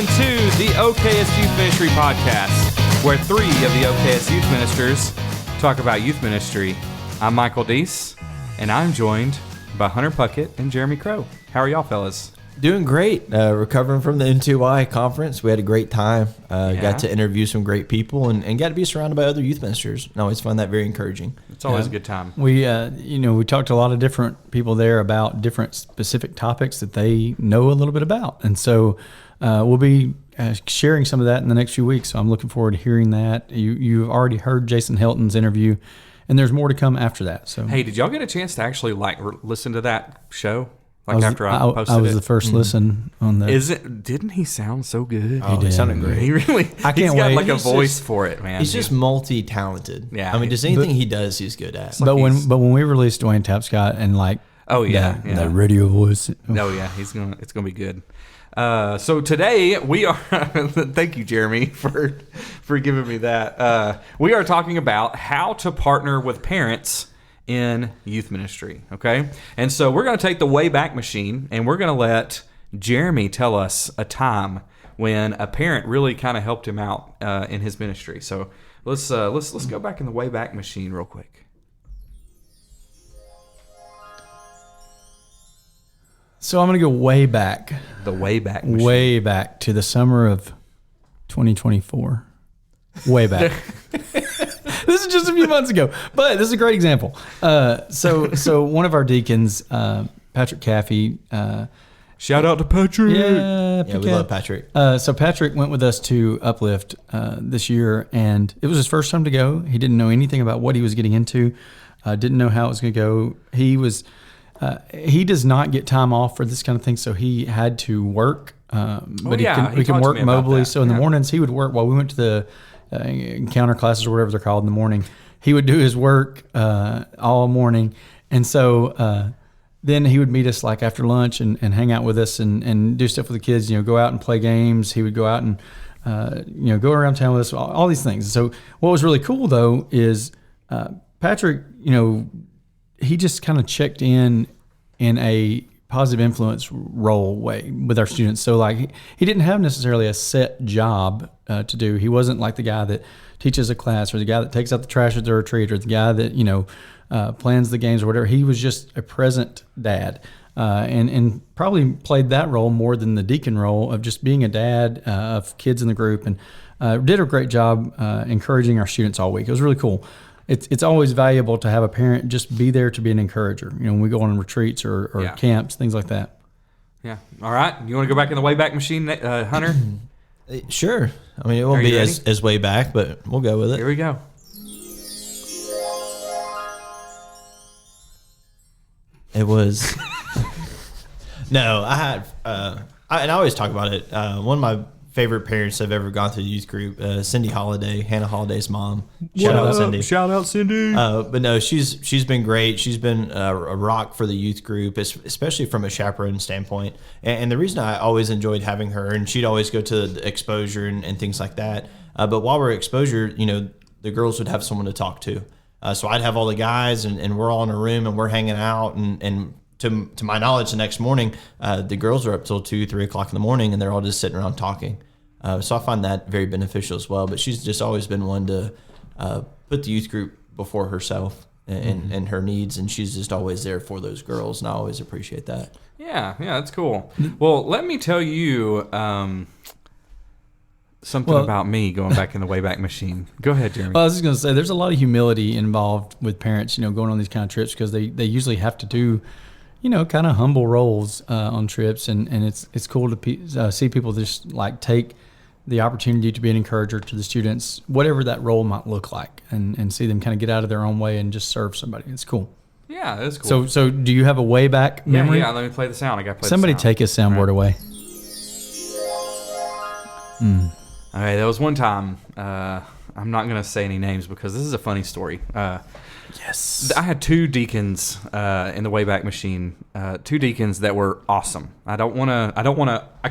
to the OKS Youth Ministry Podcast, where three of the OKS Youth Ministers talk about youth ministry. I'm Michael Deese, and I'm joined by Hunter Puckett and Jeremy Crow. How are y'all fellas? Doing great. Recovering from the N2Y conference. We had a great time. Got to interview some great people and got to be surrounded by other youth ministers. And I always find that very encouraging. It's always a good time. We talked to a lot of different people there about different specific topics that they know a little bit about. And so we'll be sharing some of that in the next few weeks. So I'm looking forward to hearing that. You've already heard Jason Helton's interview, and there's more to come after that. So hey, did y'all get a chance to actually listen to that show? After I posted I was it? the first listen on the. Didn't he sound so good? Oh, he sounded great. He really. I can't he's got wait. like a He's voice just- for it, man. He's just multi-talented. Yeah. I mean, just anything he does, he's good at. But he's- when we released Dwayne Tapscott and Oh yeah, the radio voice. Oh yeah, it's gonna be good. So today we are. Thank you, Jeremy, for giving me that. We are talking about how to partner with parents in youth ministry. Okay, and so we're going to take the Wayback Machine, and we're going to let Jeremy tell us a time when a parent really kind of helped him out in his ministry. So let's go back in the Wayback Machine real quick. So I'm going to go way back. The Wayback Machine. Way back to the summer of 2024. Way back. This is just a few months ago, but this is a great example. So one of our deacons, Patrick Caffey. Shout out to Patrick. Yeah, Yeah, we love Patrick. So Patrick went with us to Uplift this year, and it was his first time to go. He didn't know anything about what he was getting into. Didn't know how it was going to go. He does not get time off for this kind of thing, so he had to work. But he talked can to work me about mobily. that. So in the mornings, he would work while we went to the encounter classes or whatever they're called in the morning. He would do his work all morning, and so then he would meet us like after lunch and hang out with us and do stuff with the kids. Go out and play games. He would go out and go around town with us. All these things. So what was really cool though is Patrick. He just kind of checked in a positive influence role way with our students. So like he didn't have necessarily a set job to do. He wasn't like the guy that teaches a class or the guy that takes out the trash at the retreat or the guy that, plans the games or whatever. He was just a present dad and probably played that role more than the deacon role of just being a dad of kids in the group, and did a great job encouraging our students all week. It was really cool. It's always valuable to have a parent just be there to be an encourager. When we go on retreats or camps, things like that. Yeah. All right. You want to go back in the Wayback Machine, Hunter? Sure. I mean, it won't be as way back, but we'll go with it. Here we go. It was. No, I had, and I always talk about it. One of my favorite parents I've ever gone through the youth group, Cindy Holiday, Hannah Holiday's mom. Shout out Cindy. Shout out Cindy. But no, she's been great. She's been a rock for the youth group, especially from a chaperone standpoint. And the reason I always enjoyed having her, and she'd always go to the exposure and things like that. But while we're at exposure, the girls would have someone to talk to. So I'd have all the guys, and we're all in a room, and we're hanging out, and to my knowledge, the next morning, the girls are up till 2-3 o'clock in the morning, and they're all just sitting around talking. So I find that very beneficial as well. But she's just always been one to put the youth group before herself and her needs, and she's just always there for those girls, and I always appreciate that. Yeah, that's cool. Well, let me tell you something about me going back in the Wayback Machine. Go ahead, Jeremy. Well, I was just going to say, there's a lot of humility involved with parents, going on these kind of trips because they usually have to do, kind of humble roles on trips, and it's cool to see people just like take the opportunity to be an encourager to the students, whatever that role might look like, and see them kind of get out of their own way and just serve somebody. It's cool. Yeah, that's cool. So do you have a way back memory? Yeah, let me play the sound. I got to play Somebody the sound. take his soundboard away. Okay, there was one time, I'm not going to say any names because this is a funny story. Yes. I had two deacons in the Wayback Machine, two deacons that were awesome. I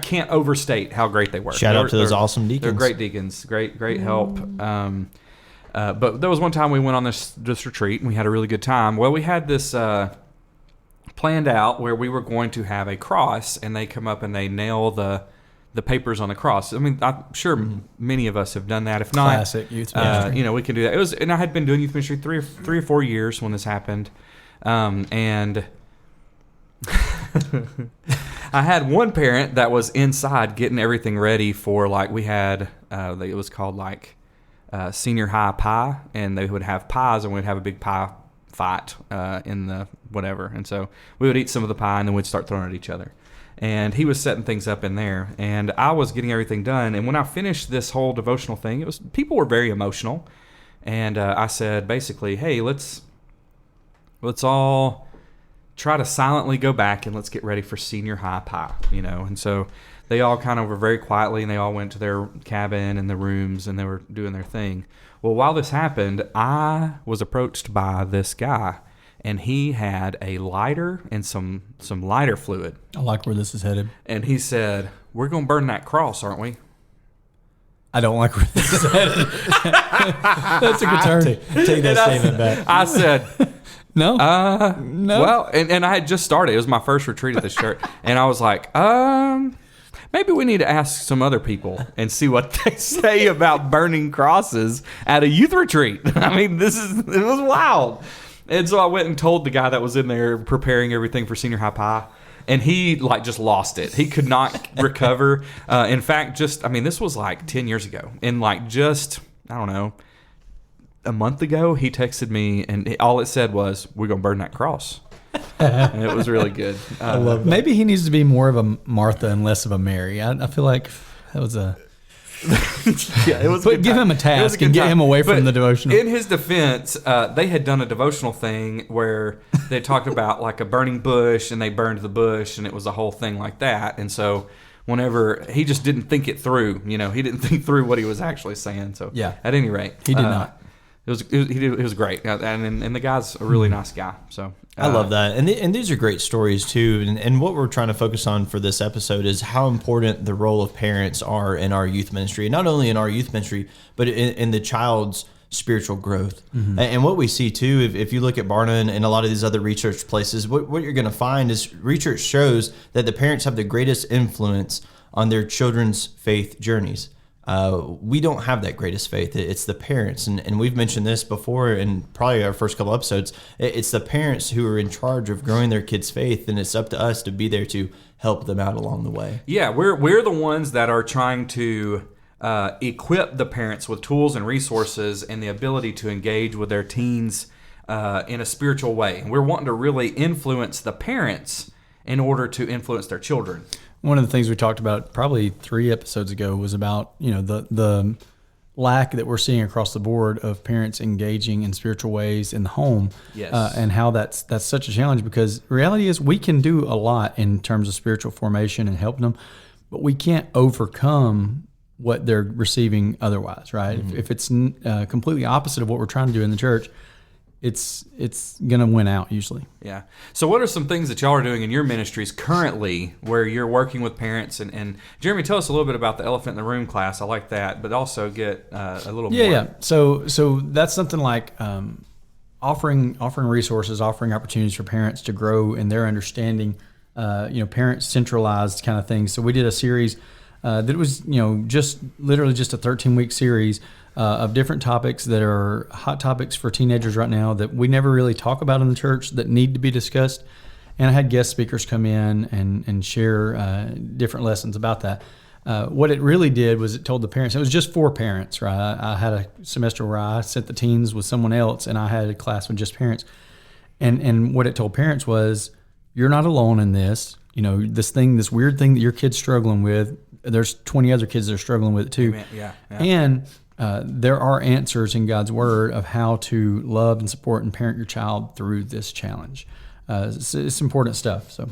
can't overstate how great they were. Shout out to those awesome deacons. They're great deacons, great help. But there was one time we went on this retreat and we had a really good time. Well, we had this planned out where we were going to have a cross, and they come up and they nail the the papers on the cross. I mean, I'm sure many of us have done that. If not, Classic youth ministry. you know, we can do that. It was, and I had been doing youth ministry three or 4 years when this happened, and I had one parent that was inside getting everything ready for, like, we had it was called like senior high pie, and they would have pies, and we'd have a big pie fight in the whatever, and so we would eat some of the pie, and then we'd start throwing it at each other. And he was setting things up in there, and I was getting everything done. And when I finished this whole devotional thing, people were very emotional, and I said basically, hey, let's all try to silently go back and let's get ready for senior high pie, you know. And so they all kind of were very quietly, and they all went to their cabin and the rooms, and they were doing their thing. Well, while this happened, I was approached by this guy, and he had a lighter and some lighter fluid. I like where this is headed. And he said, we're going to burn that cross, aren't we? I don't like where this is headed. That's a good turn. Take that statement back. I said, No. no. Well, and I had just started. It was my first retreat at this church. And I was like, maybe we need to ask some other people and see what they say about burning crosses at a youth retreat. I mean, it was wild. And so I went and told the guy that was in there preparing everything for senior high pie, and he just lost it. He could not recover. In fact, this was like 10 years ago. And I don't know, a month ago, he texted me, and all it said was, we're going to burn that cross. And it was really good. I love that. Maybe he needs to be more of a Martha and less of a Mary. I feel like that was a... Yeah, it was. But give him a task and get him away from the devotional. In his defense, they had done a devotional thing where they talked about like a burning bush, and they burned the bush, and it was a whole thing like that. And so, whenever he just didn't think it through, he didn't think through what he was actually saying. So, yeah, at any rate, he did not. It was great, and the guy's a really nice guy. So I love that, and these are great stories too. And what we're trying to focus on for this episode is how important the role of parents are in our youth ministry, not only in our youth ministry, but in the child's spiritual growth. Mm-hmm. And what we see too, if you look at Barna and a lot of these other research places, what you're going to find is research shows that the parents have the greatest influence on their children's faith journeys. We don't have that greatest faith. It's the parents. And we've mentioned this before in probably our first couple episodes. It's the parents who are in charge of growing their kids' faith, and it's up to us to be there to help them out along the way. Yeah, we're the ones that are trying to equip the parents with tools and resources and the ability to engage with their teens in a spiritual way. And we're wanting to really influence the parents in order to influence their children. One of the things we talked about probably 3 episodes ago was about the lack that we're seeing across the board of parents engaging in spiritual ways in the home. Yes. And how that's such a challenge, because reality is we can do a lot in terms of spiritual formation and helping them, but we can't overcome what they're receiving otherwise, right? Mm-hmm. If it's completely opposite of what we're trying to do in the church, it's going to win out usually. Yeah. So what are some things that y'all are doing in your ministries currently where you're working with parents? And Jeremy, tell us a little bit about the Elephant in the Room class. I like that, but also get a little more. Yeah. So that's something like offering resources, offering opportunities for parents to grow in their understanding, parent centralized kind of things. So we did a series that was, just literally just a 13-week series of different topics that are hot topics for teenagers right now that we never really talk about in the church that need to be discussed. And I had guest speakers come in and share different lessons about that. What it really did was it told the parents, it was just for parents, right? I had a semester where I sent the teens with someone else, and I had a class with just parents. And what it told parents was, you're not alone in this. This weird thing that your kid's struggling with, there's 20 other kids that are struggling with it too. Yeah. And there are answers in God's Word of how to love and support and parent your child through this challenge. It's important stuff. So,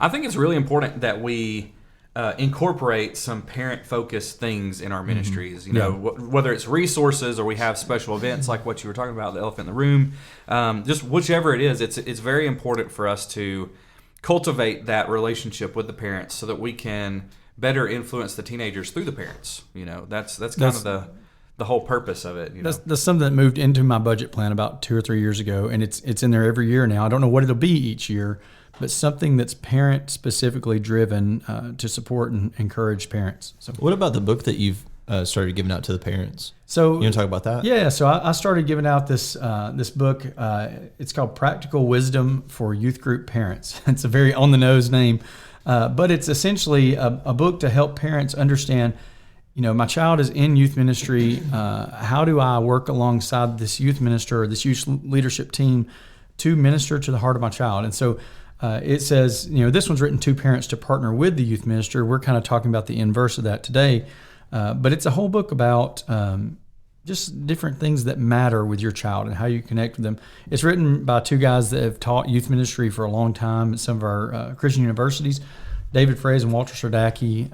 I think it's really important that we incorporate some parent-focused things in our ministries. Whether it's resources or we have special events like what you were talking about, the Elephant in the Room. Just whichever it is, it's very important for us to cultivate that relationship with the parents so that we can better influence the teenagers through the parents. That's kind of the whole purpose of it. That's something that moved into my budget plan about 2 or 3 years ago, and it's in there every year now. I don't know what it'll be each year, but something that's parent specifically driven to support and encourage parents. So, What about the book that you've started giving out to the parents? so You want to talk about that? Yeah, so I started giving out this this book. It's called Practical Wisdom for Youth Group Parents. It's a very on the nose name, but it's essentially a book to help parents understand. My child is in youth ministry. How do I work alongside this youth minister or this youth leadership team to minister to the heart of my child? And so it says, this one's written to parents to partner with the youth minister. We're kind of talking about the inverse of that today, but it's a whole book about just different things that matter with your child and how you connect with them. It's written by two guys that have taught youth ministry for a long time at some of our Christian universities, David Fraze and Walter Sardaki.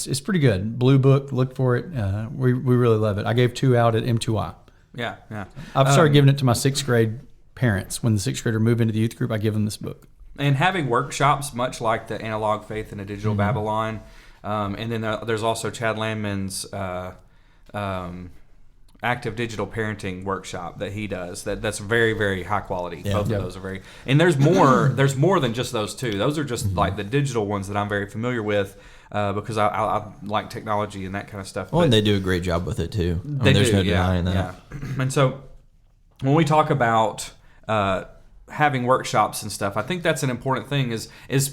It's pretty good. Blue Book, look for it. We really love it. I gave 2 out at M2I. Yeah. I've started giving it to my 6th grade parents. When the 6th grader move into the youth group, I give them this book. And having workshops, much like the Analog Faith and a Digital Babylon. And then there's also Chad Landman's active digital parenting workshop that he does. That's very, very high quality. Yeah. Both of those are very. And there's more than just those two. Those are just like the digital ones that I'm very familiar with because I like technology and that kind of stuff. Well, and they do a great job with it too. There's no denying that. Yeah. And so when we talk about having workshops and stuff, I think that's an important thing is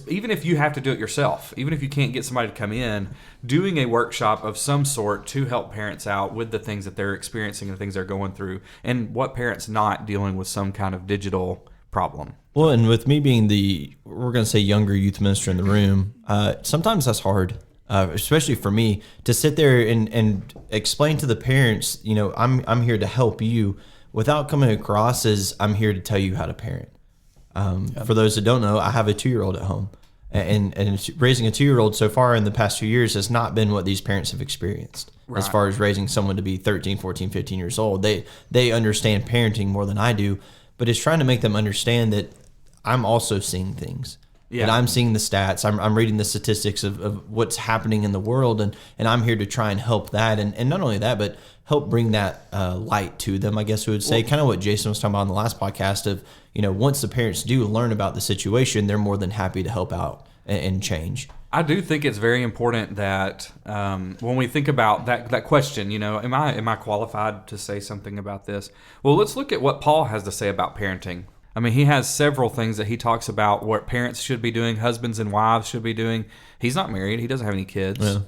even if you have to do it yourself, even if you can't get somebody to come in, doing a workshop of some sort to help parents out with the things that they're experiencing and the things they're going through, and what parents not dealing with some kind of digital problem. Well, and with me being we're going to say younger youth minister in the room, sometimes that's hard, especially for me, to sit there and explain to the parents, I'm here to help you, without coming across as I'm here to tell you how to parent. For those that don't know, I have a 2-year-old at home. And raising a 2-year-old so far in the past few years has not been what these parents have experienced. Right. As far as raising someone to be 13, 14, 15 years old. They understand parenting more than I do, but it's trying to make them understand that I'm also seeing things. Yeah. And I'm seeing the stats. I'm reading the statistics of what's happening in the world, and I'm here to try and help that. And not only that, but help bring that light to them, I guess we would say. Kind of what Jason was talking about in the last podcast of, once the parents do learn about the situation, they're more than happy to help out and change. I do think it's very important that when we think about that question, am I qualified to say something about this? Well, let's look at what Paul has to say about parenting. I mean, he has several things that he talks about what parents should be doing, husbands and wives should be doing. He's not married. He doesn't have any kids. Yeah.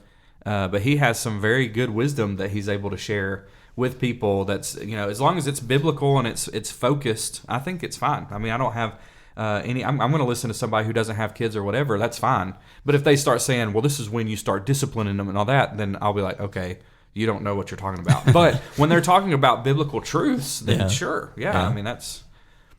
But he has some very good wisdom that he's able to share with people that's, as long as it's biblical and it's focused, I think it's fine. I mean, I don't have I'm going to listen to somebody who doesn't have kids or whatever. That's fine. But if they start saying, well, this is when you start disciplining them and all that, then I'll be like, okay, you don't know what you're talking about. But when they're talking about biblical truths, then sure. Yeah. I mean, that's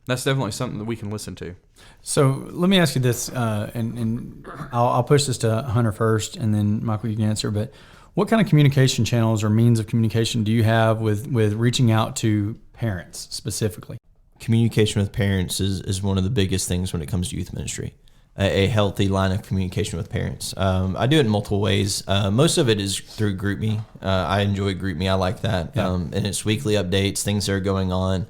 definitely something that we can listen to. So let me ask you this, and I'll push this to Hunter first, and then Michael, you can answer. But what kind of communication channels or means of communication do you have with reaching out to parents specifically? Communication with parents is one of the biggest things when it comes to youth ministry. A healthy line of communication with parents. I do it in multiple ways. Most of it is through GroupMe. I enjoy GroupMe. I like that. Yeah. And it's weekly updates, things that are going on.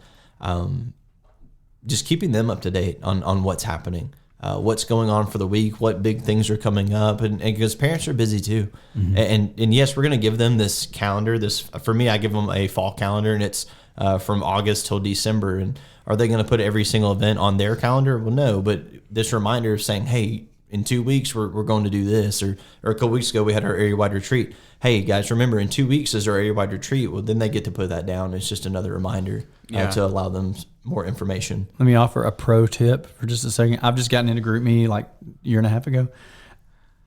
Just keeping them up to date on what's happening, what's going on for the week, what big things are coming up, and because parents are busy too. Mm-hmm. And yes, we're going to give them this calendar. For me, I give them a fall calendar, and it's from August till December. And are they going to put every single event on their calendar? Well, no, but this reminder of saying, hey, in 2 weeks, we're going to do this. Or a couple weeks ago, we had our area-wide retreat. Hey, guys, remember, in 2 weeks is our area-wide retreat. Well, then they get to put that down. It's just another reminder to allow them more information. Let me offer a pro tip for just a second. I've just gotten into GroupMe like a year and a half ago.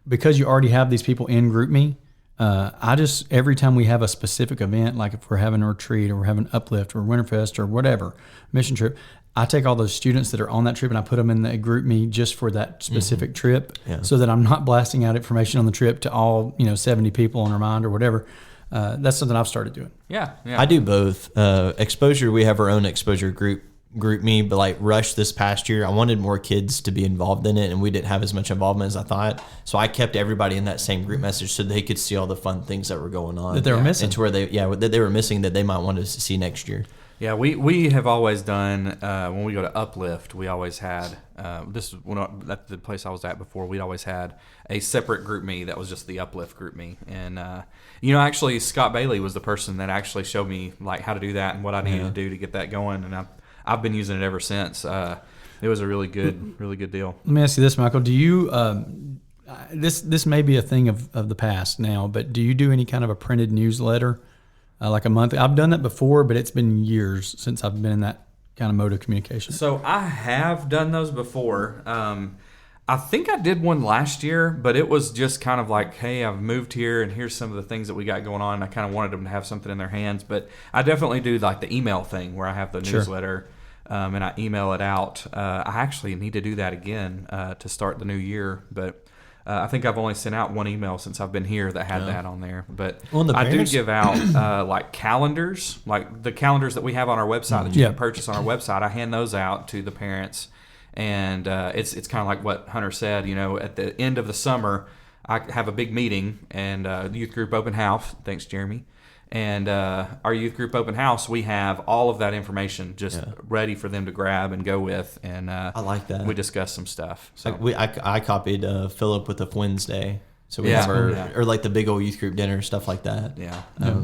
Because you already have these people in GroupMe, I just, every time we have a specific event, like if we're having a retreat or we're having Uplift or Winterfest or whatever, mission trip, I take all those students that are on that trip and I put them in the GroupMe just for that specific trip, so that I'm not blasting out information on the trip to all 70 people on Remind or whatever. That's something I've started doing. Yeah. I do both. Exposure, we have our own exposure GroupMe, but like Rush this past year, I wanted more kids to be involved in it, and we didn't have as much involvement as I thought. So I kept everybody in that same group message so they could see all the fun things that were going on that they were missing, and to where that they were missing that they might want to see next year. Yeah, we have always done when we go to Uplift. We always had this is at the place I was at before. We'd always had a separate group me that was just the Uplift group me, and actually Scott Bailey was the person that actually showed me like how to do that and what I needed to do to get that going, and I've been using it ever since. It was a really good deal. Let me ask you this, Michael. Do you this may be a thing of the past now, but do you do any kind of a printed newsletter? Like a month. I've done that before, but it's been years since I've been in that kind of mode of communication. So I have done those before. I think I did one last year, but it was just kind of like, hey, I've moved here and here's some of the things that we got going on. And I kind of wanted them to have something in their hands, but I definitely do like the email thing where I have the newsletter and I email it out. I actually need to do that again to start the new year, but I think I've only sent out one email since I've been here that had that on there. But I do give out like calendars, like the calendars that we have on our website that you can purchase on our website. I hand those out to the parents, and it's kind of like what Hunter said. At the end of the summer, I have a big meeting and youth group open house. Thanks, Jeremy. And our youth group open house, we have all of that information just ready for them to grab and go with. And I like that. We discuss some stuff. So I copied Philip with the Wednesday. So we have or like the big old youth group dinner, stuff like that. Yeah.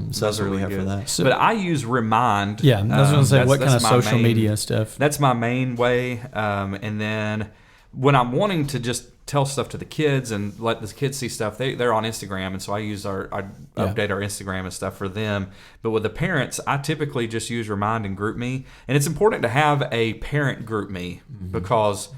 So that's what we have for that. So, but I use Remind. Yeah, I was going to say, what kind of social media stuff? That's my main way. And then when I'm wanting to just tell stuff to the kids and let the kids see stuff, they're on Instagram, and so I update our Instagram and stuff for them. But with the parents, I typically just use Remind and Group Me, and it's important to have a parent Group Me because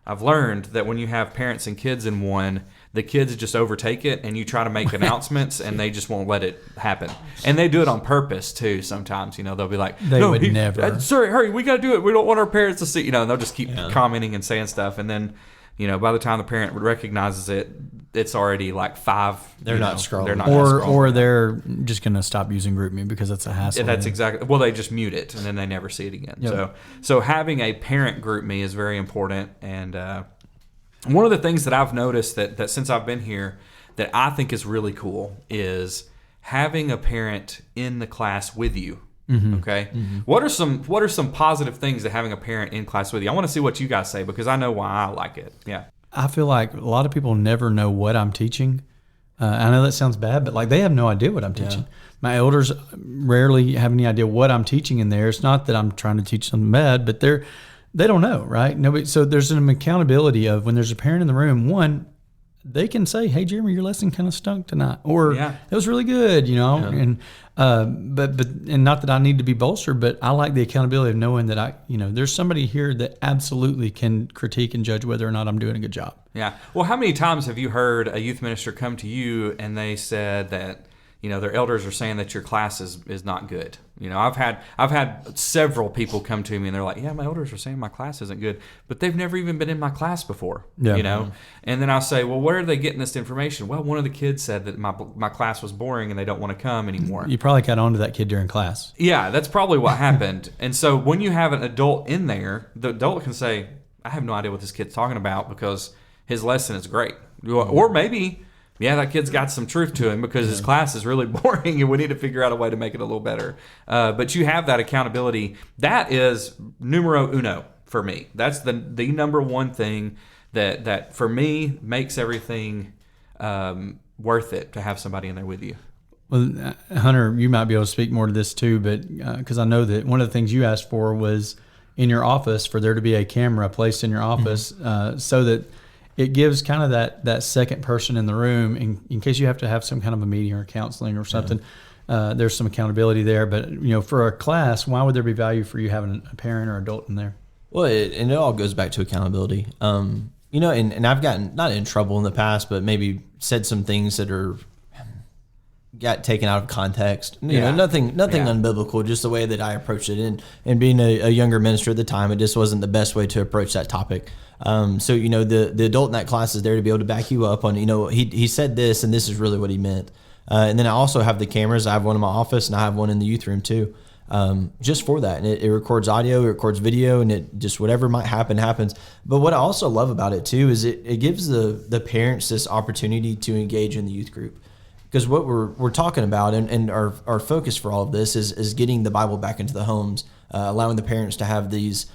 I've learned that when you have parents and kids in one, the kids just overtake it, and you try to make announcements, and they just won't let it happen. And they do it on purpose too. Sometimes, they'll be like, never. Sorry, hurry, we got to do it. We don't want our parents to see. And they'll just keep commenting and saying stuff, and then. By the time the parent recognizes it, it's already like 5. They're not scrolling. They're not or they're just going to stop using GroupMe because it's a hassle. Yeah, that's exactly. Well, they just mute it and then they never see it again. Yep. So having a parent GroupMe is very important. And one of the things that I've noticed that since I've been here that I think is really cool is having a parent in the class with you. Mm-hmm. Okay. Mm-hmm. What are some positive things to having a parent in class with you? I want to see what you guys say because I know why I like it. Yeah. I feel like a lot of people never know what I'm teaching. I know that sounds bad, but like they have no idea what I'm teaching. My elders rarely have any idea what I'm teaching in there. It's not that I'm trying to teach something bad, but they don't know, right? Nobody. So there's an accountability of when there's a parent in the room. One, they can say, "Hey, Jeremy, your lesson kind of stunk tonight," or "It was really good," and but not that I need to be bolstered, but I like the accountability of knowing that there's somebody here that absolutely can critique and judge whether or not I'm doing a good job. Yeah. Well, how many times have you heard a youth minister come to you and they said that their elders are saying that your class is not good? I've had several people come to me and they're like, yeah, my elders are saying my class isn't good, but they've never even been in my class before. Yeah. And then I'll say, well, where are they getting this information? Well, one of the kids said that my class was boring and they don't want to come anymore. You probably got onto that kid during class. Yeah, that's probably what happened. And so when you have an adult in there, the adult can say, I have no idea what this kid's talking about because his lesson is great. Or maybe, that kid's got some truth to him because his class is really boring and we need to figure out a way to make it a little better. But you have that accountability. That is numero uno for me. That's the number one thing that for me makes everything worth it to have somebody in there with you. Well, Hunter, you might be able to speak more to this too, but because I know that one of the things you asked for was in your office for there to be a camera placed in your office so that it gives kind of that second person in the room in case you have to have some kind of a meeting or counseling or something. There's some accountability there. But, for a class, why would there be value for you having a parent or adult in there? Well, it all goes back to accountability. And I've gotten, not in trouble in the past, but maybe said some things that got taken out of context. Nothing unbiblical, just the way that I approached it. And being a younger minister at the time, it just wasn't the best way to approach that topic. So the adult in that class is there to be able to back you up on, he said this and this is really what he meant. And then I also have the cameras. I have one in my office and I have one in the youth room too. Just for that. And it records audio, it records video, and it just whatever might happen happens. But what I also love about it too is it gives the parents this opportunity to engage in the youth group. Because what we're talking about and our focus for all of this is getting the Bible back into the homes allowing the parents to have these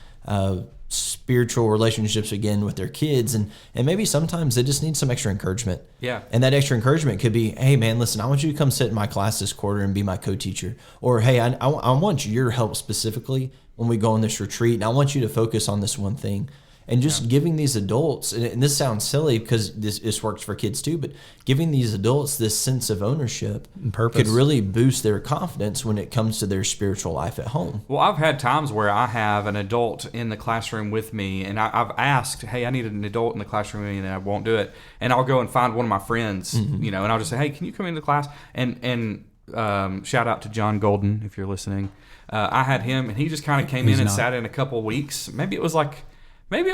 spiritual relationships again with their kids, and maybe sometimes they just need some extra encouragement. Yeah. And that extra encouragement could be, hey man, listen, I want you to come sit in my class this quarter and be my co-teacher, or hey, I want your help specifically when we go on this retreat, and I want you to focus on this one thing. And just giving these adults, and this sounds silly because this works for kids too, but giving these adults this sense of ownership And purpose could really boost their confidence when it comes to their spiritual life at home. Well, I've had times where I have an adult in the classroom with me, and I've asked, hey, I need an adult in the classroom with me, and I won't do it. And I'll go and find one of my friends, and I'll just say, hey, can you come into class? And shout out to John Golden, if you're listening. I had him, and he just kind of came in and sat in a couple weeks. Maybe it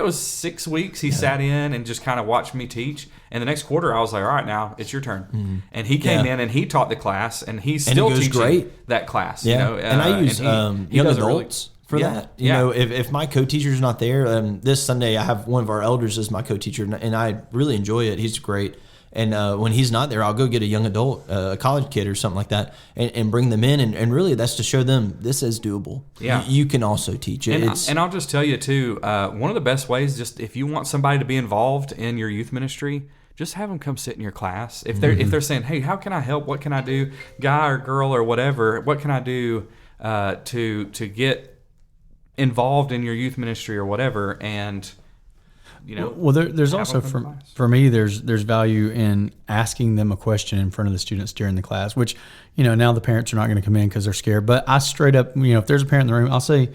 was 6 weeks he sat in and just kind of watched me teach. And the next quarter, I was like, all right, now it's your turn. And he came in and he taught the class, and he's still teaching that class. Yeah. And I use young adults for that. You know, if my co-teacher's not there, this Sunday I have one of our elders as my co-teacher, and I really enjoy it. He's great. And when he's not there, I'll go get a young adult, a college kid or something like that, and bring them in. And really, that's to show them this is doable. Yeah. You can also teach it. And I'll just tell you, too, one of the best ways, just if you want somebody to be involved in your youth ministry, just have them come sit in your class. If they're saying, hey, how can I help? What can I do? Guy or girl or whatever, what can I do to get involved in your youth ministry or whatever? And well, there's also for me there's value in asking them a question in front of the students during the class, which now the parents are not going to come in because they're scared. But I straight up, if there's a parent in the room, I'll say,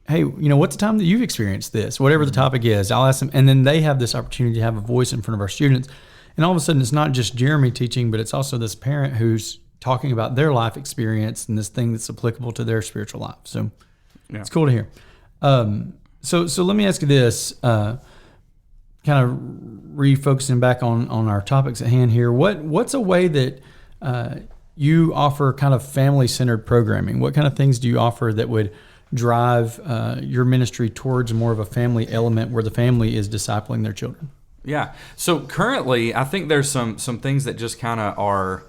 hey, what's the time that you've experienced this? Whatever the topic is, I'll ask them, and then they have this opportunity to have a voice in front of our students. And all of a sudden, it's not just Jeremy teaching, but it's also this parent who's talking about their life experience and this thing that's applicable to their spiritual life. So it's cool to hear. So let me ask you this. Kind of refocusing back on our topics at hand here. What's a way that you offer kind of family-centered programming? What kind of things do you offer that would drive your ministry towards more of a family element where the family is discipling their children? Yeah. So currently, I think there's some things that just kind of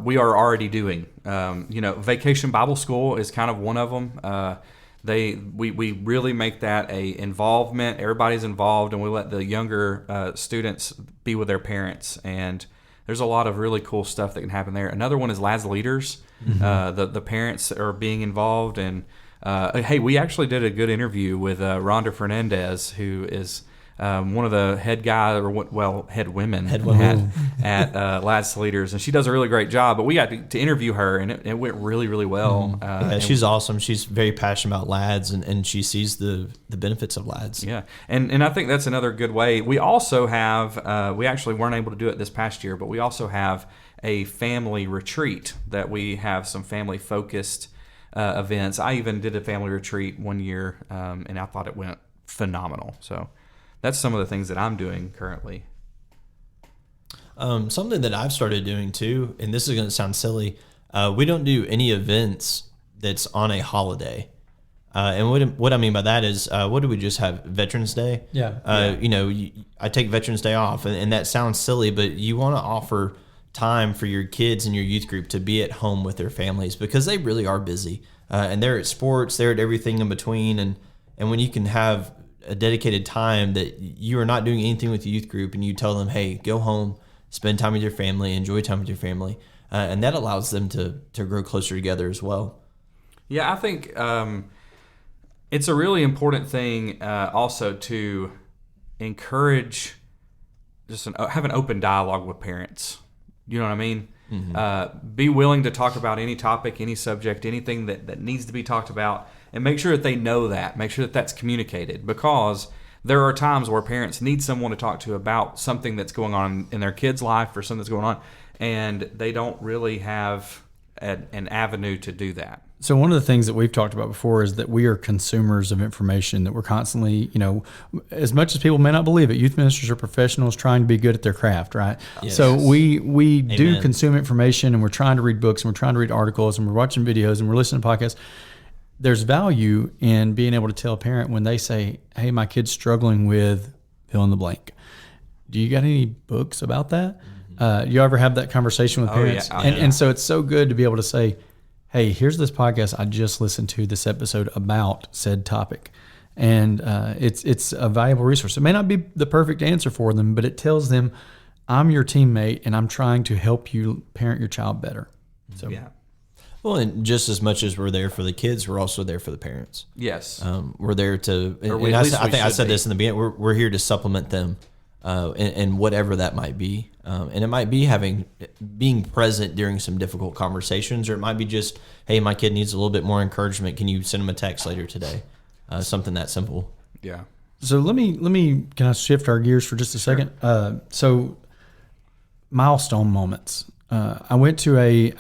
we are already doing. Vacation Bible School is kind of one of them. We really make that a involvement. Everybody's involved, and we let the younger students be with their parents. And there's a lot of really cool stuff that can happen there. Another one is Lads Leaders. The parents are being involved. And hey, we actually did a good interview with Rhonda Fernandez, who is one of the head guys, head women at Lads Leaders, and she does a really great job. But we got to interview her, and it went really, really well. She's awesome. She's very passionate about Lads, and she sees the benefits of Lads. Yeah, and I think that's another good way. We also have, we actually weren't able to do it this past year, but we also have a family retreat that we have some family-focused events. I even did a family retreat one year, and I thought it went phenomenal. So that's some of the things that I'm doing currently. Something that I've started doing too, and this is going to sound silly, we don't do any events that's on a holiday. And what I mean by that is, what do we just have? Veterans Day? Yeah. I take Veterans Day off, and that sounds silly, but you want to offer time for your kids and your youth group to be at home with their families because they really are busy. And they're at sports, they're at everything in between. And when you can have a dedicated time that you are not doing anything with the youth group and you tell them, hey, go home, spend time with your family, enjoy time with your family. And that allows them to grow closer together as well. Yeah, I think it's a really important thing also to encourage have an open dialogue with parents. You know what I mean? Mm-hmm. Be willing to talk about any topic, any subject, anything that needs to be talked about, and make sure that they know that. Make sure that that's communicated, because there are times where parents need someone to talk to about something that's going on in their kid's life or something that's going on, and they don't really have an avenue to do that. So one of the things that we've talked about before is that we are consumers of information, that we're constantly, as much as people may not believe it, youth ministers are professionals trying to be good at their craft, right? Yes. So we do consume information, and we're trying to read books, and we're trying to read articles, and we're watching videos, and we're listening to podcasts. There's value in being able to tell a parent when they say, hey, my kid's struggling with fill in the blank. Do you got any books about that? You ever have that conversation with parents? Yeah. And so it's so good to be able to say, hey, here's this podcast I just listened to, this episode about said topic. And it's a valuable resource. It may not be the perfect answer for them, but it tells them, I'm your teammate and I'm trying to help you parent your child better. So Yeah. Well, and just as much as we're there for the kids, we're also there for the parents. Yes. We're there to, Or and at least I we think I should said be. this in the beginning, we're here to supplement them in whatever that might be. And it might be being present during some difficult conversations, or it might be just, hey, my kid needs a little bit more encouragement. Can you send them a text later today? Something that simple. Yeah. So let me can I shift our gears for just a second? So milestone moments. I went to the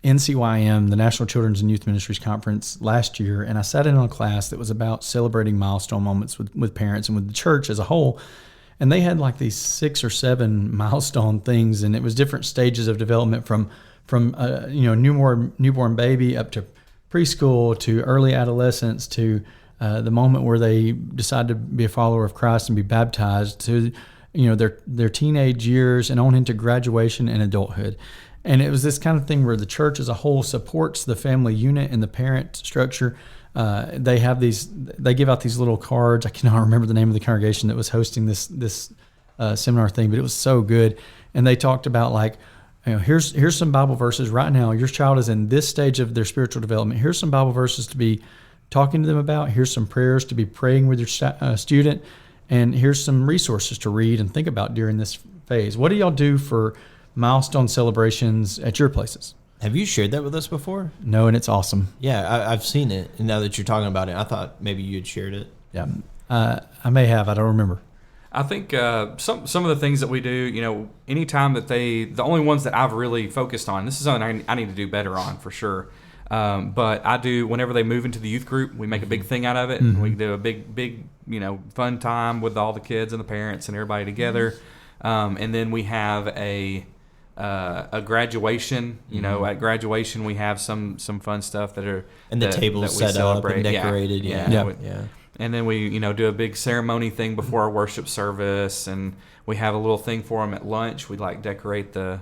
NCYM, the National Children's and Youth Ministries Conference last year, and I sat in on a class that was about celebrating milestone moments with parents and with the church as a whole. And they had like these 6 or 7 milestone things, and it was different stages of development from newborn baby up to preschool to early adolescence to the moment where they decide to be a follower of Christ and be baptized to their teenage years and on into graduation and adulthood. And it was this kind of thing where the church as a whole supports the family unit and the parent structure. They give out these little cards. I cannot remember the name of the congregation that was hosting this seminar thing, but it was so good. And they talked about like, here's some Bible verses right now. Your child is in this stage of their spiritual development. Here's some Bible verses to be talking to them about. Here's some prayers to be praying with your student. And here's some resources to read and think about during this phase. What do y'all do for milestone celebrations at your places? Have you shared that with us before? No, and it's awesome. Yeah, I've seen it. And now that you're talking about it, I thought maybe you had shared it. Yeah, I may have. I don't remember. I think some of the things that we do, anytime that the only ones that I've really focused on, this is something I need to do better on for sure. But I do, whenever they move into the youth group, we make a big thing out of it. Mm-hmm. We do a big, fun time with all the kids and the parents and everybody together. And then we have a graduation. At graduation we have some fun stuff that are And the tables set up and decorated. Yeah. And then we, do a big ceremony thing before our worship service, and we have a little thing for them at lunch. We like decorate the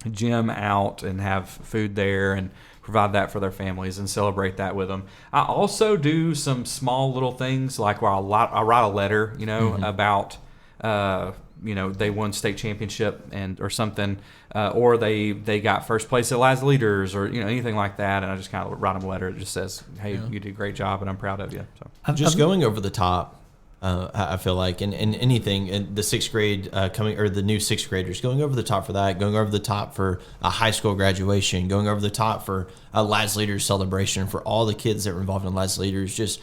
gym out and have food there and provide that for their families and celebrate that with them. I also do some small little things like where I write a letter, about they won state championship or something, or they got first place at Last Leaders or anything like that, and I just kind of write them a letter that just says, "Hey, you did a great job, and I'm proud of you." So Just going over the top, I feel like, in anything, in the 6th grade the new 6th graders, going over the top for that, going over the top for a high school graduation, going over the top for a Lads Leaders celebration, for all the kids that were involved in Lads Leaders, just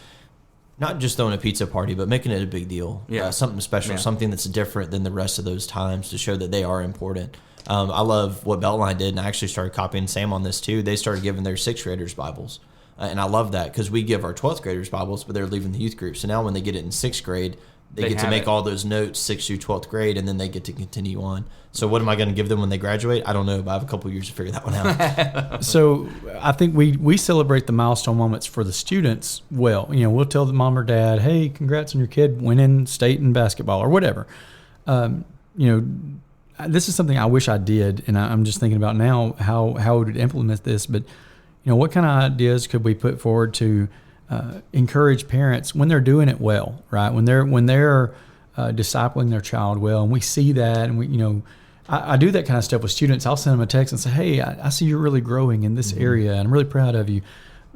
not just throwing a pizza party, but making it a big deal. Yeah. Something special, something that's different than the rest of those times to show that they are important. I love what Beltline did, and I actually started copying Sam on this too. They started giving their 6th graders Bibles. And I love that because we give our 12th graders Bibles, but they're leaving the youth group. So now when they get it in 6th grade, they get to make all those notes 6th through 12th grade, and then they get to continue on. So what am I going to give them when they graduate? I don't know, but I have a couple years to figure that one out. So I think we celebrate the milestone moments for the students well. We'll tell the mom or dad, hey, congrats on your kid winning state in basketball or whatever. This is something I wish I did, and I'm just thinking about now how we would implement this. But what kind of ideas could we put forward to encourage parents when they're doing it well, right? When they're discipling their child well, and we see that, and I do that kind of stuff with students. I'll send them a text and say, hey, I see you're really growing in this area, and I'm really proud of you.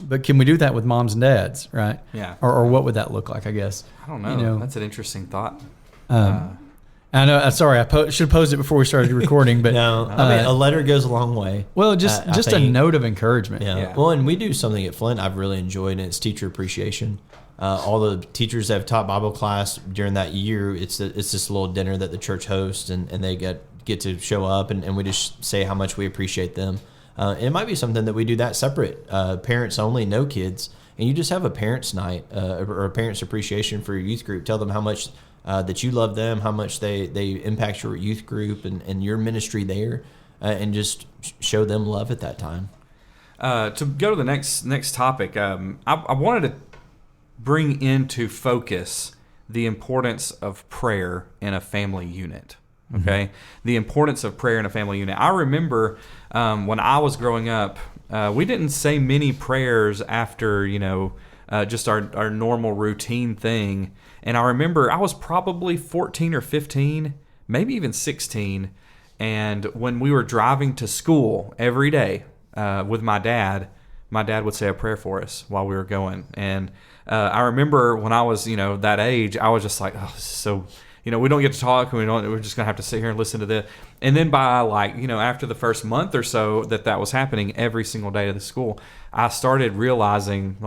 But can we do that with moms and dads, right? Yeah. Or what would that look like, I guess? I don't know. That's an interesting thought. I know. Sorry, I should have posed it before we started recording, but No, I mean, a letter goes a long way. well, just I a think- note of encouragement. Yeah. Well, and we do something at Flint I've really enjoyed, and it's teacher appreciation. All the teachers that have taught Bible class during that year, it's this little dinner that the church hosts, and they get to show up, and we just say how much we appreciate them. And it might be something that we do that separate, parents only, no kids, and you just have a parents' night or a parents' appreciation for your youth group. Tell them how much that you love them, how much they impact your youth group and your ministry there, and just show them love at that time. To go to the next topic, I wanted to bring into focus the importance of prayer in a family unit. Okay, the importance of prayer in a family unit. I remember when I was growing up, we didn't say many prayers after just our normal routine thing. And I remember I was probably 14 or 15, maybe even 16. And when we were driving to school every day with my dad would say a prayer for us while we were going. And I remember when I was, that age, I was just like, oh, this is so, we don't get to talk. We're just going to have to sit here and listen to this. And then by after the first month or so that was happening every single day of the school, I started realizing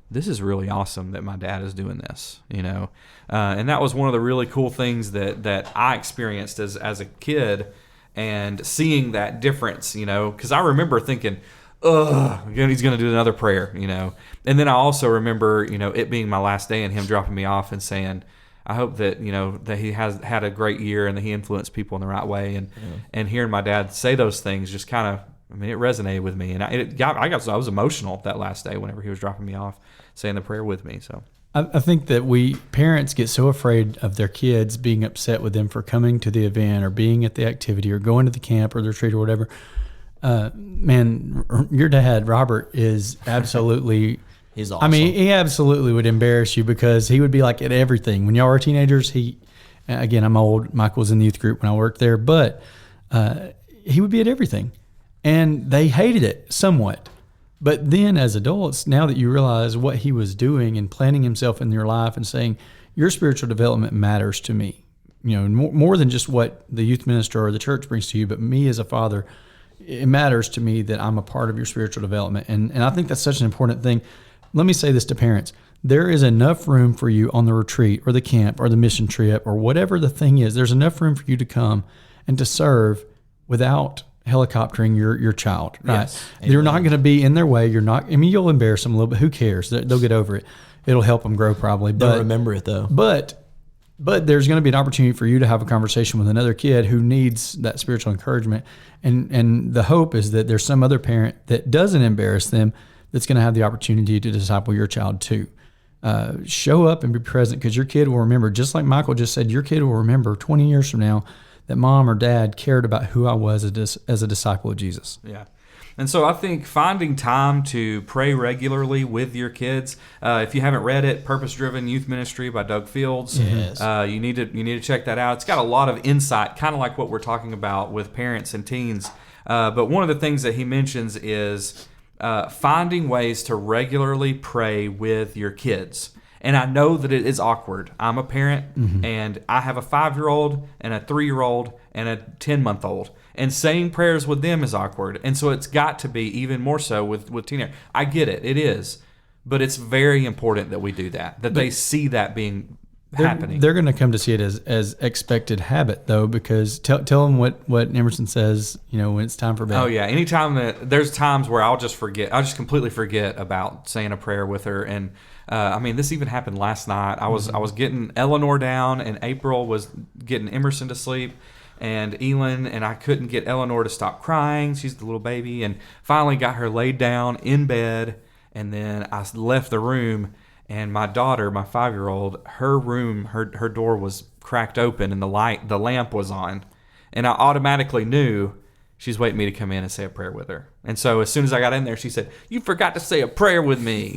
this is really awesome that my dad is doing this, and that was one of the really cool things that I experienced as a kid, and seeing that difference, because I remember thinking, he's going to do another prayer, and then I also remember, it being my last day and him dropping me off and saying, I hope that, that he has had a great year and that he influenced people in the right way, and hearing my dad say those things just kind of, it resonated with me, and I was emotional that last day whenever he was dropping me off, saying the prayer with me. So I think that parents get so afraid of their kids being upset with them for coming to the event or being at the activity or going to the camp or the retreat or whatever. Man, your dad, Robert, is absolutely. He's awesome. He absolutely would embarrass you because he would be like at everything. When y'all were teenagers, again, I'm old. Michael was in the youth group when I worked there, but he would be at everything. And they hated it somewhat. But then as adults, now that you realize what he was doing and planting himself in your life and saying, your spiritual development matters to me, more than just what the youth minister or the church brings to you, but me as a father, it matters to me that I'm a part of your spiritual development. And I think that's such an important thing. Let me say this to parents. There is enough room for you on the retreat or the camp or the mission trip or whatever the thing is. There's enough room for you to come and to serve without helicoptering your child, right? Yes. You're not going to be in their way. You're not, you'll embarrass them a little bit. Who cares? They'll get over it. It'll help them grow probably. They'll remember it though. But there's going to be an opportunity for you to have a conversation with another kid who needs that spiritual encouragement. And the hope is that there's some other parent that doesn't embarrass them that's going to have the opportunity to disciple your child too. Show up and be present, because your kid will remember, just like Michael just said, your kid will remember 20 years from now that mom or dad cared about who I was as a disciple of Jesus. Yeah. And so I think finding time to pray regularly with your kids. If you haven't read it, Purpose Driven Youth Ministry by Doug Fields. Yes. You need to check that out. It's got a lot of insight, kind of like what we're talking about with parents and teens. But one of the things that he mentions is finding ways to regularly pray with your kids. And I know that it is awkward. I'm a parent, and I have a 5-year-old and a 3-year-old and a 10-month-old. And saying prayers with them is awkward. And so it's got to be even more so with teenagers. I get it. It is. But it's very important that we do that they see that being happening. They're going to come to see it as expected habit, though, because tell them what Emerson says, when it's time for bed. Oh, yeah. Anytime there's times where I'll just completely forget about saying a prayer with her. And this even happened last night. I was getting Eleanor down, and April was getting Emerson to sleep, and Elin, and I couldn't get Eleanor to stop crying. She's the little baby, and finally got her laid down in bed, and then I left the room, and my daughter, my 5-year-old, her room, her door was cracked open, and the lamp was on, and I automatically knew she's waiting me to come in and say a prayer with her. And so as soon as I got in there, she said, "You forgot to say a prayer with me,"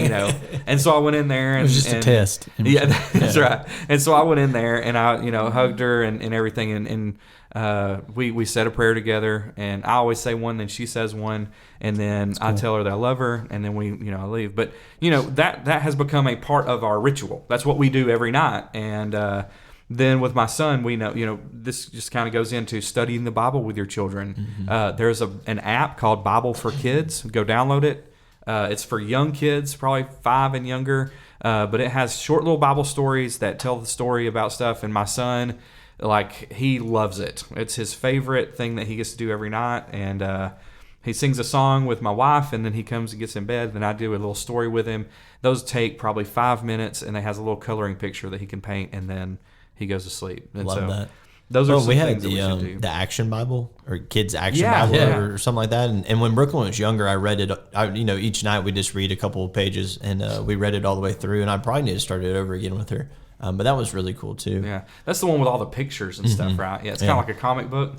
And so I went in there, and it was just a test. Yeah, that's right. And so I went in there, and I, hugged her and everything, and we said a prayer together. And I always say one, then she says one, and then I tell her that I love her, and then I leave. But that has become a part of our ritual. That's what we do every night. And then with my son, we know, this just kind of goes into studying the Bible with your children. There's an app called Bible for Kids. Go download it. It's for young kids, probably 5 and younger, but it has short little Bible stories that tell the story about stuff. And my son, he loves it. It's his favorite thing that he gets to do every night. And he sings a song with my wife, and then he comes and gets in bed. Then I do a little story with him. Those take probably 5 minutes, and it has a little coloring picture that he can paint, and then he goes to sleep. And Love that. Those are some we had things that we should do. the Action Bible, or Kids Action Yeah, Bible, yeah. or something like that. And when Brooklyn was younger, I read it. Each night we just read a couple of pages, and we read it all the way through. And I probably need to start it over again with her. But that was really cool too. Yeah, that's the one with all the pictures and stuff, right? Yeah, it's kind of like a comic book.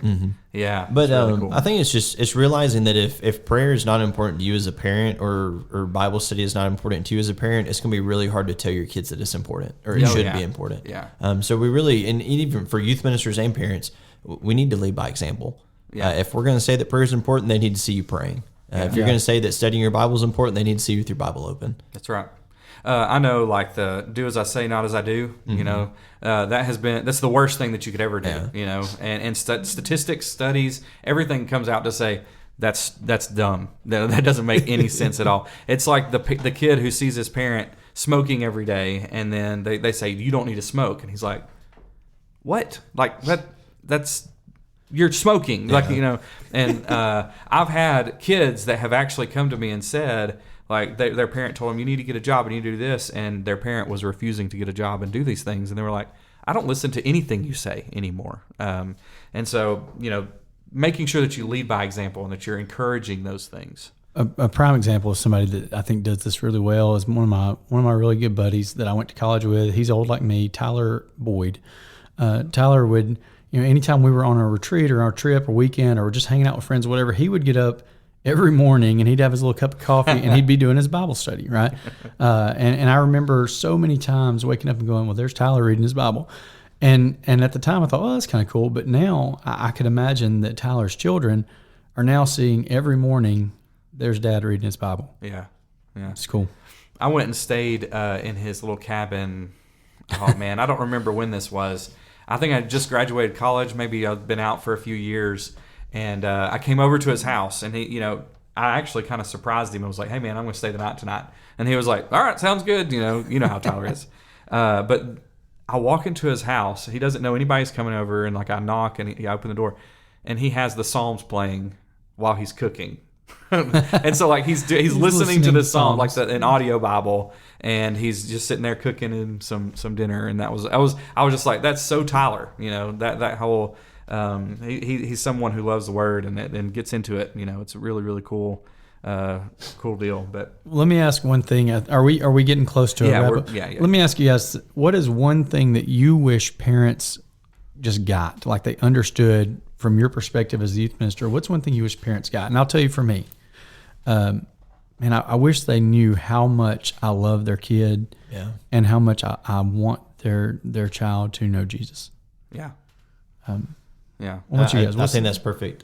Yeah, But it's really cool. I think it's realizing that if prayer is not important to you as a parent, or Bible study is not important to you as a parent, it's going to be really hard to tell your kids that it's important, or it should be important. Yeah. So we really, and even for youth ministers and parents, we need to lead by example. Yeah. If we're going to say that prayer is important, they need to see you praying. If you're going to say that studying your Bible is important, they need to see you with your Bible open. That's right. I know, like the "do as I say, not as I do." You know, that's the worst thing that you could ever do. Yeah. You know, and statistics, studies, everything comes out to say that's dumb. That doesn't make any sense at all. It's like the kid who sees his parent smoking every day, and then they say you don't need to smoke, and he's like, "What? Like that's." You're smoking, like, you know, and I've had kids that have actually come to me and said, like, their parent told them, you need to get a job and you need to do this, and their parent was refusing to get a job and do these things, and they were like, I don't listen to anything you say anymore. And so, you know, making sure that you lead by example and that you're encouraging those things. A prime example of somebody that I think does this really well is one of my really good buddies that I went to college with. He's old like me, Tyler Boyd. Tyler would, you know, anytime we were on a retreat or our trip or weekend or just hanging out with friends or whatever, he would get up every morning and he'd have his little cup of coffee and he'd be doing his Bible study, right? And I remember so many times waking up and going, well, there's Tyler reading his Bible. And at the time I thought, well, that's kind of cool. But now I could imagine that Tyler's children are now seeing every morning, there's Dad reading his Bible. Yeah. It's cool. I went and stayed in his little cabin. Oh, man, I don't remember when this was. I think I just graduated college. Maybe I've been out for a few years. And I came over to his house, and he, you know, I actually kind of surprised him. I was like, hey, man, I'm going to stay the night tonight. And he was like, all right, sounds good. You know how Tyler is. But I walk into his house. He doesn't know anybody's coming over. And, like, I knock, and I open the door. And he has the Psalms playing while he's cooking. And so, like, he's listening to the Psalm, like an audio Bible, and he's just sitting there cooking in some dinner. And I was just like, that's so Tyler, you know, that whole he's someone who loves the Word and gets into it. You know, it's a really, really cool deal. But let me ask one thing. Are we getting close to a wrap up? Yeah. Let me ask you guys, what is one thing that you wish parents just got, like they understood from your perspective as a youth minister? What's one thing you wish parents got? And I'll tell you for me, man, I wish they knew how much I love their kid, and how much I want their child to know Jesus. Yeah. What about you guys? I think that's perfect.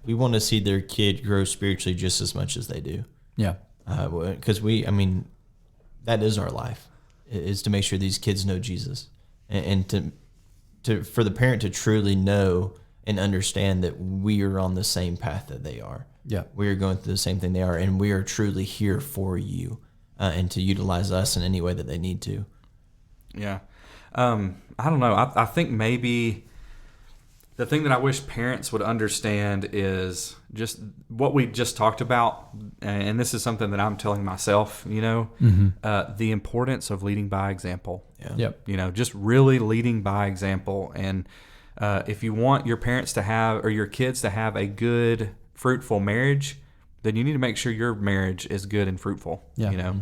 We want to see their kid grow spiritually just as much as they do. Yeah. Because that is our life, is to make sure these kids know Jesus, and for the parent to truly know and understand that we are on the same path that they are. Yeah. We are going through the same thing they are, and we are truly here for you, and to utilize us in any way that they need to. Yeah. I don't know. I think maybe the thing that I wish parents would understand is just what we just talked about, and this is something that I'm telling myself, you know, the importance of leading by example. Yeah. Yep. You know, just really leading by example. And if you want your parents to have, or your kids to have, a good, fruitful marriage, then you need to make sure your marriage is good and fruitful. Yeah. You know,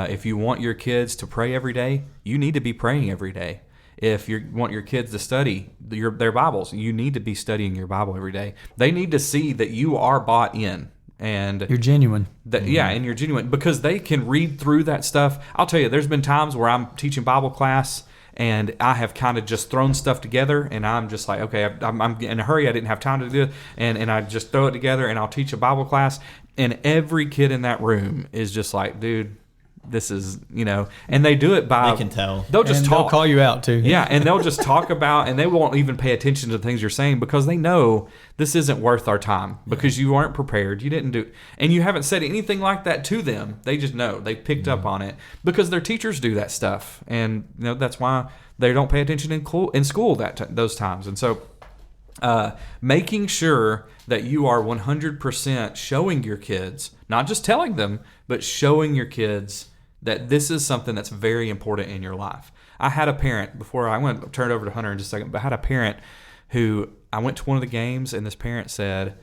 if you want your kids to pray every day, you need to be praying every day. If you want your kids to study their Bibles, you need to be studying your Bible every day. They need to see that you are bought in and You're genuine. and you're genuine, because they can read through that stuff. I'll tell you, there's been times where I'm teaching Bible class and I have kind of just thrown stuff together, and I'm just like, okay, I'm in a hurry. I didn't have time to do it, and I just throw it together, and I'll teach a Bible class, and every kid in that room is just like, dude, this is, you know, and they do it by, They can tell. They'll just And talk. they'll call you out too. Yeah, and they'll just talk about, and they won't even pay attention to the things you're saying, because they know this isn't worth our time, because you aren't prepared. You didn't do, and you haven't said anything like that to them. They just know. They picked up on it because their teachers do that stuff, and you know that's why they don't pay attention in school those times. And so, making sure that you are 100% showing your kids, not just telling them, but showing your kids that this is something that's very important in your life. I had a parent, before I'm going to turn it over to Hunter in just a second, but I had a parent who, I went to one of the games, and this parent said,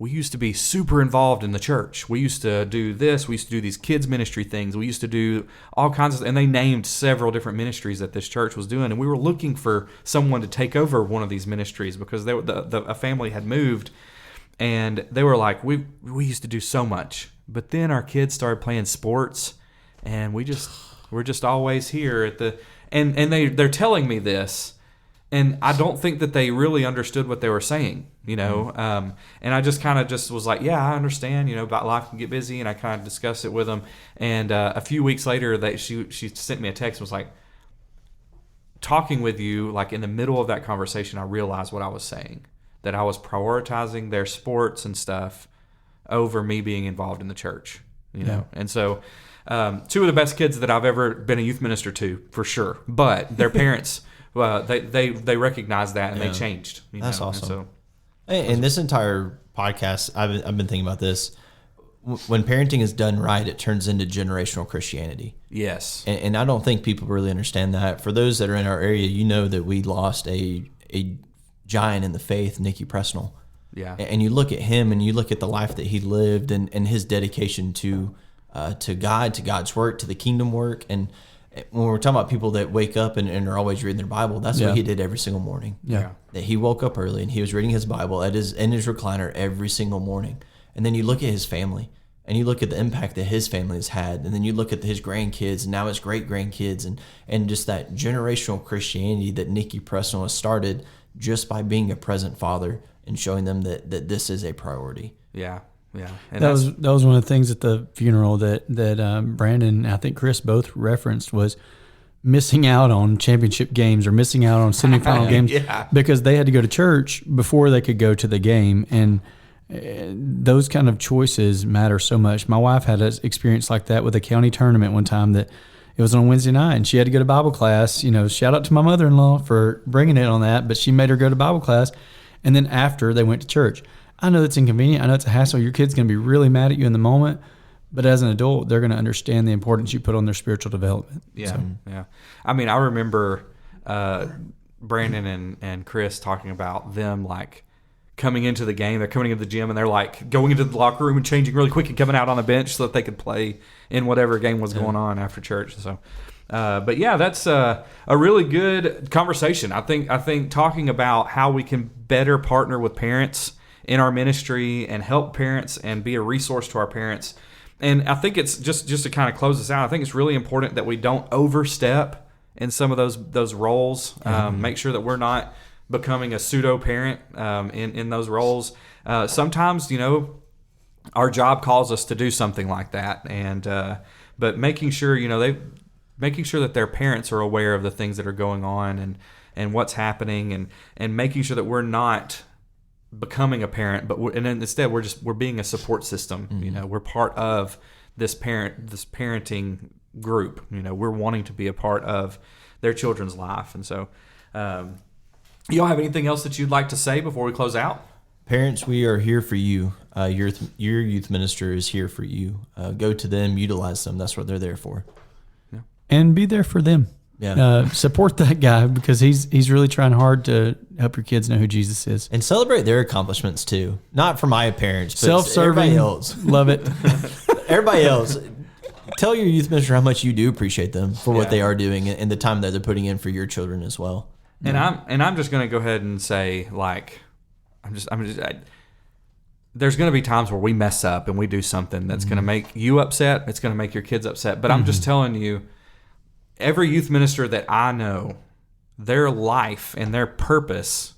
we used to be super involved in the church. We used to do this. We used to do these kids ministry things. We used to do all kinds of, and they named several different ministries that this church was doing. And we were looking for someone to take over one of these ministries because a family had moved, and they were like, we used to do so much, but then our kids started playing sports, and we're just always here at the, and they're telling me this. And I don't think that they really understood what they were saying, and I just kind of was like, yeah, I understand, about life can get busy, and I kind of discussed it with them. And a few weeks later, she sent me a text and was like, talking with you, like in the middle of that conversation, I realized what I was saying, that I was prioritizing their sports and stuff over me being involved in the church, know. And so two of the best kids that I've ever been a youth minister to, for sure, but their parents... Well, they recognized that and they changed. That's awesome. And so, and this entire podcast, I've been thinking about this. When parenting is done right, it turns into generational Christianity. Yes. And I don't think people really understand that. For those that are in our area, that we lost a giant in the faith, Nicky Presnell. Yeah. And you look at him and you look at the life that he lived and his dedication to God, to God's work, to the kingdom work. And when we're talking about people that wake up and are always reading their Bible, that's what he did every single morning. Yeah. That he woke up early and he was reading his Bible in his recliner every single morning. And then you look at his family and you look at the impact that his family has had. And then you look at his grandkids and now his great-grandkids and just that generational Christianity that Nicky Presnell has started just by being a present father and showing them that this is a priority. Yeah. Yeah, and that was one of the things at the funeral that Brandon and I think Chris both referenced was missing out on championship games or missing out on semifinal games because they had to go to church before they could go to the game, and those kind of choices matter so much. My wife had an experience like that with a county tournament one time that it was on Wednesday night, and she had to go to Bible class. Shout out to my mother-in-law for bringing it on that, but she made her go to Bible class, and then after they went to church. I know that's inconvenient. I know it's a hassle. Your kid's going to be really mad at you in the moment, but as an adult, they're going to understand the importance you put on their spiritual development. Yeah, yeah. I mean, I remember Brandon and Chris talking about them like coming into the game. They're coming into the gym and they're like going into the locker room and changing really quick and coming out on the bench so that they could play in whatever game was going on after church. So, but yeah, that's a really good conversation. I think talking about how we can better partner with parents in our ministry and help parents and be a resource to our parents. And I think it's just to kind of close this out, I think it's really important that we don't overstep in some of those roles. Make sure that we're not becoming a pseudo parent in those roles. Sometimes, our job calls us to do something like that, and but making sure making sure that their parents are aware of the things that are going on and what's happening, and making sure that we're not becoming a parent, but instead we're being a support system. We're part of this parenting group. We're wanting to be a part of their children's life. And so y'all have anything else that you'd like to say before we close out? Parents, we are here for you. Your youth minister is here for you. Go to them, utilize them. That's what they're there for. Yeah. And be there for them. Yeah. Support that guy because he's really trying hard to help your kids know who Jesus is. And celebrate their accomplishments too. Not for my parents, but self-serving. Everybody else. Love it. Everybody else. Tell your youth minister how much you do appreciate them for what they are doing and the time that they're putting in for your children as well. And I'm just going to go ahead and say, like, there's going to be times where we mess up and we do something that's going to make you upset. It's going to make your kids upset. But I'm just telling you, every youth minister that I know, their life and their purpose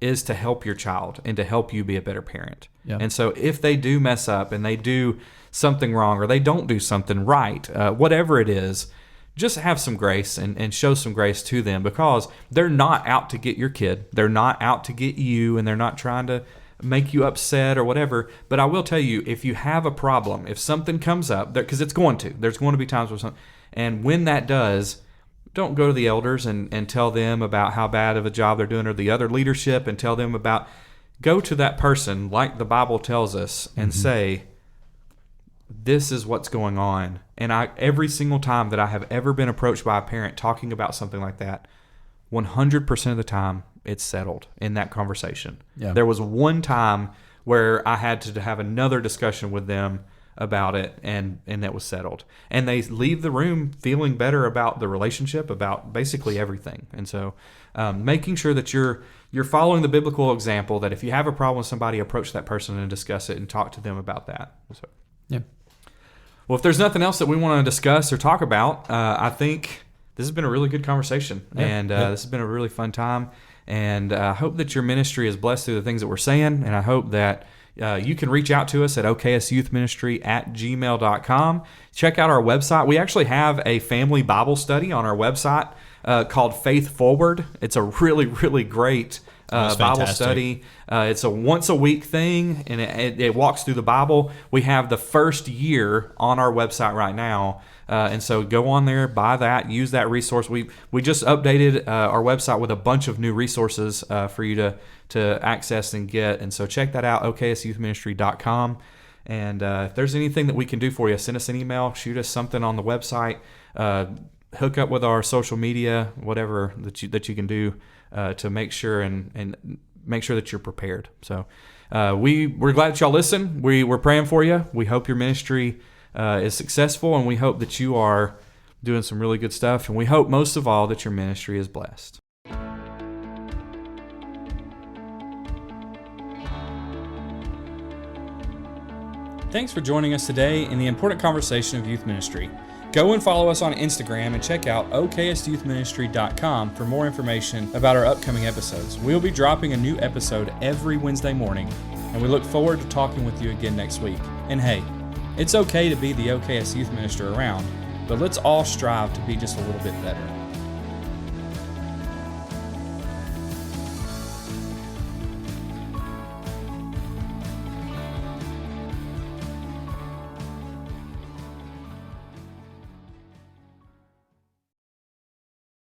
is to help your child and to help you be a better parent. Yeah. And so if they do mess up and they do something wrong or they don't do something right, whatever it is, just have some grace and show some grace to them, because they're not out to get your kid. They're not out to get you, and they're not trying to make you upset or whatever. But I will tell you, if you have a problem, if something comes up, because there's going to be times where something, and when that does, don't go to the elders and tell them about how bad of a job they're doing, or the other leadership, and tell them about, go to that person like the Bible tells us and say, this is what's going on. And every single time that I have ever been approached by a parent talking about something like that, 100% of the time it's settled in that conversation. Yeah. There was one time where I had to have another discussion with them about it, and that was settled. And they leave the room feeling better about the relationship, about basically everything. And so making sure that you're following the biblical example, that if you have a problem with somebody, approach that person and discuss it and talk to them about that. So, Yeah. well, if there's nothing else that we want to discuss or talk about, I think this has been a really good conversation. Yeah. And this has been a really fun time. And I hope that your ministry is blessed through the things that we're saying. And I hope that you can reach out to us at oksyouthministry@gmail.com. Check out our website. We actually have a family Bible study on our website called Faith Forward. It's a really, really great Bible fantastic. study. It's a once a week thing, and it walks through the Bible. We have the first year on our website right now. And so go on there, buy that, use that resource. We just updated our website with a bunch of new resources for you to access and get. And so check that out, oksyouthministry.com. And if there's anything that we can do for you, send us an email, shoot us something on the website, hook up with our social media, whatever that you can do to make sure and make sure that you're prepared. So we're glad that y'all listen. We're praying for you. We hope your ministry is successful, and we hope that you are doing some really good stuff, and we hope most of all that your ministry is blessed. Thanks for joining us today in the important conversation of youth ministry. Go and follow us on Instagram and check out oksyouthministry.com for more information about our upcoming episodes. We'll be dropping a new episode every Wednesday morning, and we look forward to talking with you again next week. And hey, it's okay to be the OKS Youth Minister around, but let's all strive to be just a little bit better.